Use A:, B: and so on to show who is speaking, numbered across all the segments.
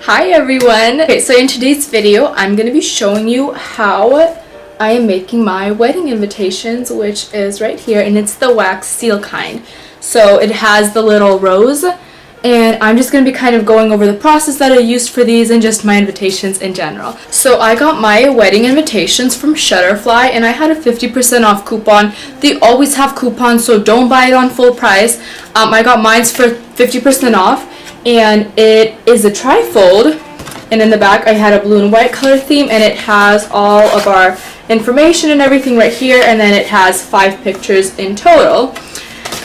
A: Hi everyone! Okay, so in today's video, I'm going to be showing you how I am making my wedding invitations, which is right here, and it's the wax seal kind. So it has the little rose, and I'm just going to be kind of going over the process that I used for these and just my invitations in general. So I got my wedding invitations from Shutterfly, and I had a 50% off coupon. They always have coupons, so don't buy it on full price. I got mine for 50% off. And it is a trifold, and in the back I had a blue and white color theme, and it has all of our information and everything right here, and then it has 5 pictures in total.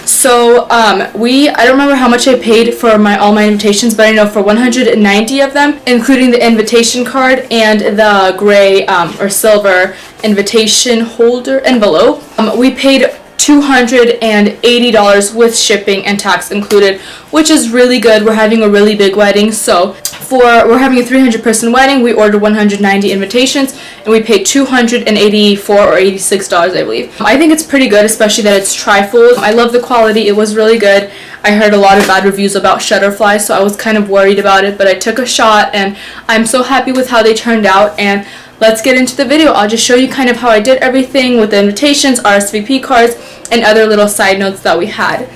A: So I don't remember how much I paid for all my invitations, but I know for 190 of them, including the invitation card and the gray or silver invitation holder envelope, we paid $280 with shipping and tax included, which is really good. We're having a really big wedding, so we're having a 300-person wedding. We ordered 190 invitations, and we paid $284 or $86, I believe. I think it's pretty good, especially that it's trifold. I love the quality. It was really good. I heard a lot of bad reviews about Shutterfly, so I was kind of worried about it, but I took a shot, and I'm so happy with how they turned out. And let's get into the video. I'll just show you kind of how I did everything with the invitations, RSVP cards, and other little side notes that we had.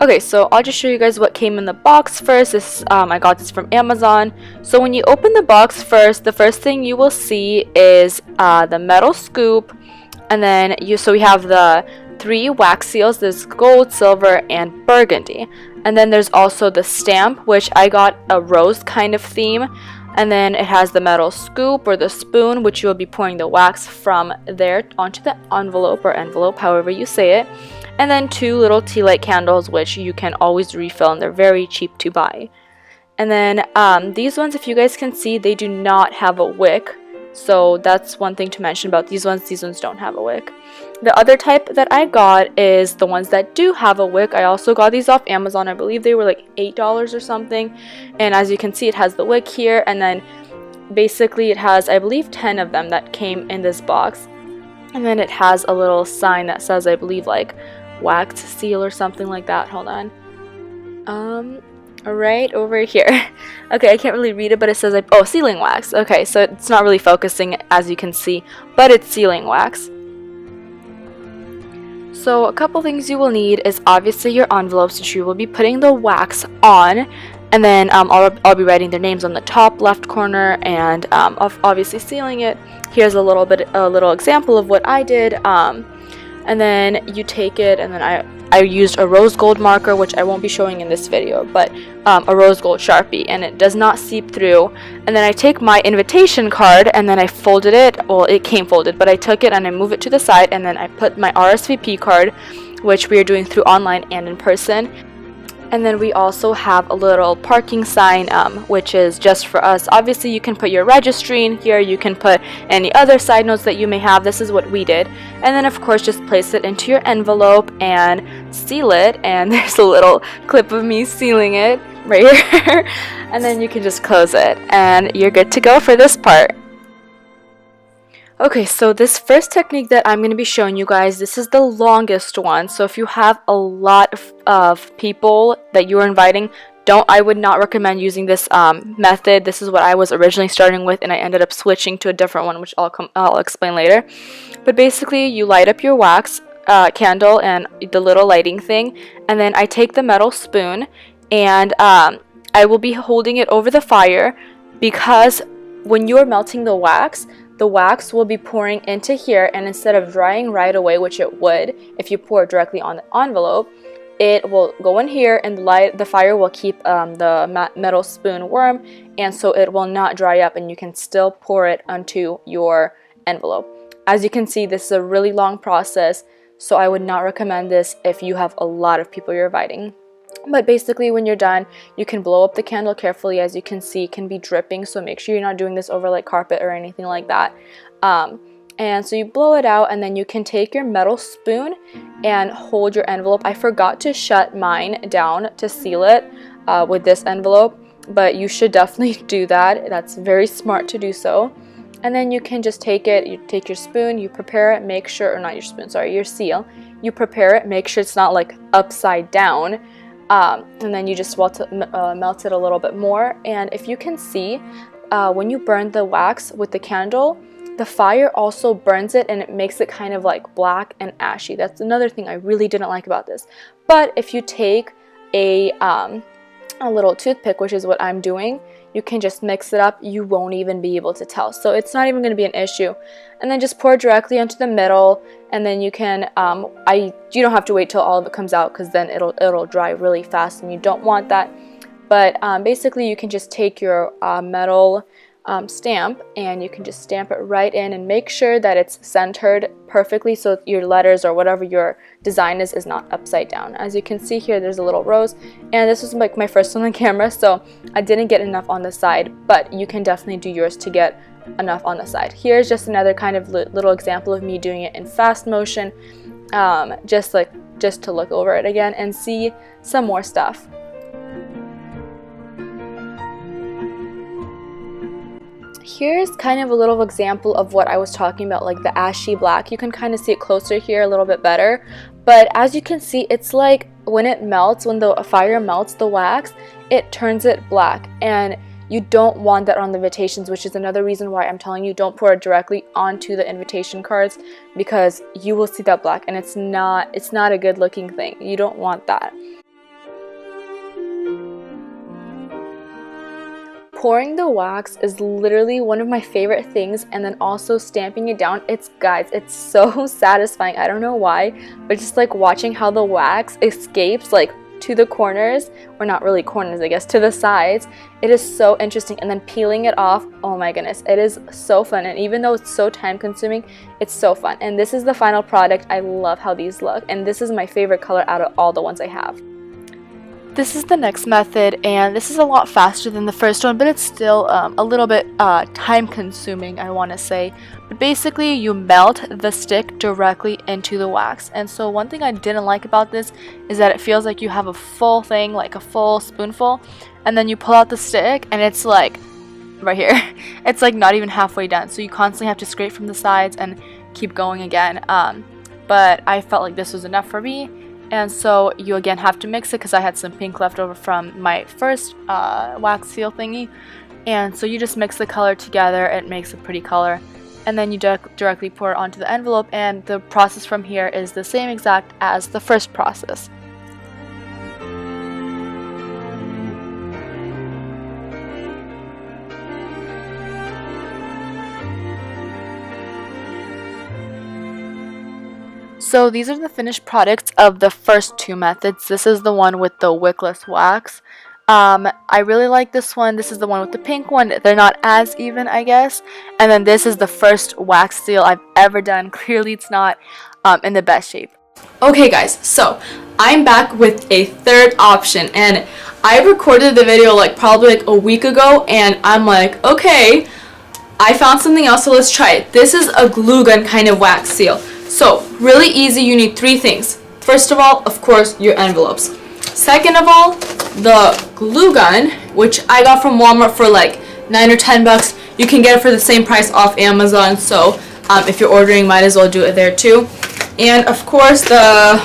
A: Okay, so I'll just show you guys what came in the box first. I got this from Amazon. So when you open the box first, the first thing you will see is the metal scoop, and then we have the 3 wax seals. There's gold, silver, and burgundy. And then there's also the stamp, which I got a rose kind of theme. And then it has the metal scoop or the spoon, which you will be pouring the wax from there onto the envelope, however you say it. And then 2 little tea light candles, which you can always refill, and they're very cheap to buy. And then these ones, if you guys can see, they do not have a wick. So that's one thing to mention about these ones. These ones don't have a wick. The other type that I got is the ones that do have a wick. I also got these off Amazon. I believe they were like $8 or something. And as you can see, it has the wick here. And then basically it has, I believe, 10 of them that came in this box. And then it has a little sign that says, I believe, like wax seal or something like that. Hold on. Right over here. Okay, I can't really read it, but it says, oh, sealing wax. Okay, so it's not really focusing, as you can see, but it's sealing wax. So a couple things you will need is obviously your envelopes, which you will be putting the wax on, and then I'll be writing their names on the top left corner, and obviously sealing it. Here's a little example of what I did. And then you take it, and then I used a rose gold marker, which I won't be showing in this video, but a rose gold Sharpie, and it does not seep through. And then I take my invitation card, and then I folded it. Well, it came folded, but I took it and I move it to the side, and then I put my RSVP card, which we are doing through online and in person. And then we also have a little parking sign, which is just for us. Obviously, you can put your registry in here. You can put any other side notes that you may have. This is what we did. And then, of course, just place it into your envelope and seal it. And there's a little clip of me sealing it right here. And then you can just close it. And you're good to go for this part. Okay, so this first technique that I'm going to be showing you guys, this is the longest one. So if you have a lot of people that you are inviting, I would not recommend using this method. This is what I was originally starting with, and I ended up switching to a different one, which I'll explain later. But basically, you light up your wax candle and the little lighting thing, and then I take the metal spoon, and I will be holding it over the fire, because when you're melting the wax will be pouring into here, and instead of drying right away, which it would if you pour it directly on the envelope, it will go in here, and the fire will keep the metal spoon warm, and so it will not dry up, and you can still pour it onto your envelope. As you can see, this is a really long process, so I would not recommend this if you have a lot of people you're inviting. But basically, when you're done, you can blow up the candle carefully. As you can see, it can be dripping, so make sure you're not doing this over like carpet or anything like that. And so you blow it out, and then you can take your metal spoon and hold your envelope. I forgot to shut mine down to seal it with this envelope, but you should definitely do that. That's very smart to do so. And then you can just take it, you take your spoon, you prepare it, make sure, or not your spoon, sorry, your seal. You prepare it, make sure it's not like upside down. and then you just melt it a little bit more. And if you can see, when you burn the wax with the candle, the fire also burns it and it makes it kind of like black and ashy. That's another thing I really didn't like about this. But if you take a little toothpick, which is what I'm doing, you can just mix it up. You won't even be able to tell. So it's not even going to be an issue. And then just pour directly into the middle, and then you can, you don't have to wait till all of it comes out, because then it'll dry really fast and you don't want that. But basically you can just take your metal stamp and you can just stamp it right in and make sure that it's centered perfectly so your letters or whatever your design is not upside down. As you can see here, there's a little rose, and this was like my first one on camera, so I didn't get enough on the side, but you can definitely do yours to get enough on the side. Here's just another kind of little example of me doing it in fast motion, just to look over it again and see some more stuff. Here's kind of a little example of what I was talking about, like the ashy black. You can kind of see it closer here a little bit better, but as you can see, it's like when it melts, when the fire melts the wax, it turns it black, and you don't want that on the invitations, which is another reason why I'm telling you don't pour it directly onto the invitation cards, because you will see that black and it's not a good looking thing. You don't want that. Pouring the wax is literally one of my favorite things, and then also stamping it down, guys, it's so satisfying. I don't know why, but just like watching how the wax escapes like to the corners, or not really corners, I guess, to the sides, it is so interesting. And then peeling it off, oh my goodness, it is so fun. And even though it's so time consuming, it's so fun. And this is the final product. I love how these look, and this is my favorite color out of all the ones I have. This is the next method, and this is a lot faster than the first one, but it's still a little bit time consuming, I want to say. But basically you melt the stick directly into the wax. And so one thing I didn't like about this is that it feels like you have a full thing, like a full spoonful, and then you pull out the stick and it's like right here. It's like not even halfway done, so you constantly have to scrape from the sides and keep going again. But I felt like this was enough for me. And so you again have to mix it, because I had some pink left over from my first wax seal thingy. And so you just mix the color together, it makes a pretty color. And then you directly pour it onto the envelope, and the process from here is the same exact as the first process. So these are the finished products of the first two methods. This is the one with the wickless wax. I really like this one. This is the one with the pink one. They're not as even, I guess. And then this is the first wax seal I've ever done. Clearly it's not in the best shape. Okay guys, so I'm back with a third option, and I recorded the video probably a week ago, and I'm like, okay, I found something else, so let's try it. This is a glue gun kind of wax seal. So, really easy. You need three things. First of all, of course, your envelopes. Second of all, the glue gun, which I got from Walmart for like $9 or $10. You can get it for the same price off Amazon, so if you're ordering, might as well do it there too. And of course, the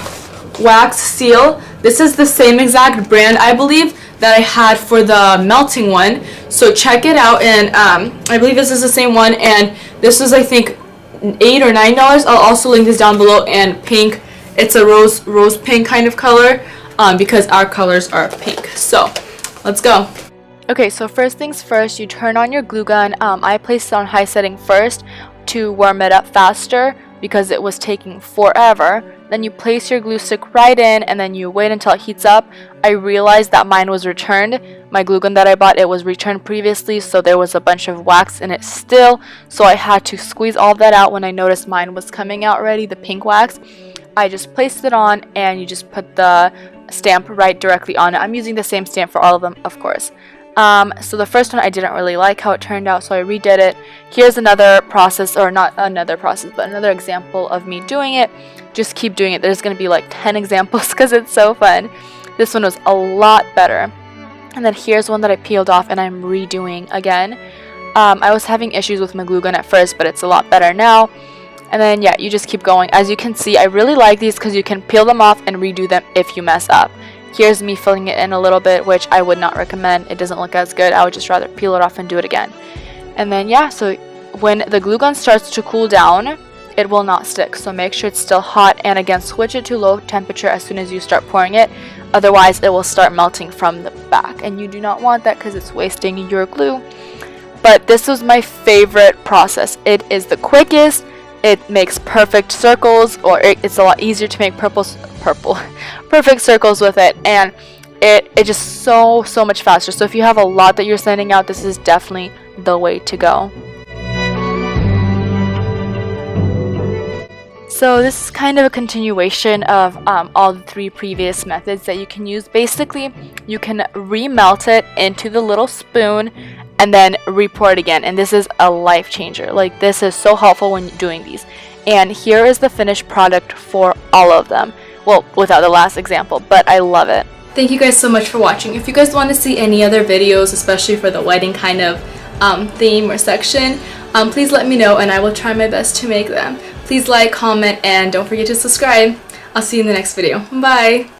A: wax seal. This is the same exact brand, I believe, that I had for the melting one. So check it out, and I believe this is the same one, and this was, I think, $8 or $9. I'll also link this down below. And pink, it's a rose pink kind of color, because our colors are pink. So let's go. Okay, so first things first, you turn on your glue gun. I placed it on high setting first to warm it up faster because it was taking forever. Then you place your glue stick right in, and then you wait until it heats up. I realized that mine was returned. My glue gun that I bought, it was returned previously, so there was a bunch of wax in it still. So I had to squeeze all that out when I noticed mine was coming out already, the pink wax. I just placed it on, and you just put the stamp right directly on it. I'm using the same stamp for all of them, of course. So the first one I didn't really like how it turned out, so I redid it. Here's another process, or not another process, but another example of me doing it. Just keep doing it. There's going to be like 10 examples because it's so fun. This one was a lot better. And then here's one that I peeled off and I'm redoing again. I was having issues with my glue gun at first, but it's a lot better now. And then yeah, you just keep going. As you can see, I really like these because you can peel them off and redo them if you mess up. Here's me filling it in a little bit, which I would not recommend. It doesn't look as good. I would just rather peel it off and do it again. And then yeah, so when the glue gun starts to cool down, it will not stick. So make sure it's still hot, and again, switch it to low temperature as soon as you start pouring it. Otherwise, it will start melting from the back, and you do not want that because it's wasting your glue. But this was my favorite process. It is the quickest. It makes perfect circles, or it's a lot easier to make perfect circles with it, and it just so much faster. So if you have a lot that you're sending out, this is definitely the way to go. So this is kind of a continuation of all the 3 previous methods that you can use. Basically, you can remelt it into the little spoon and then re-pour it again, and this is a life changer. Like, this is so helpful when doing these. And here is the finished product for all of them. Well, without the last example, but I love it. Thank you guys so much for watching. If you guys want to see any other videos, especially for the wedding kind of theme or section, please let me know and I will try my best to make them. Please like, comment, and don't forget to subscribe. I'll see you in the next video. Bye!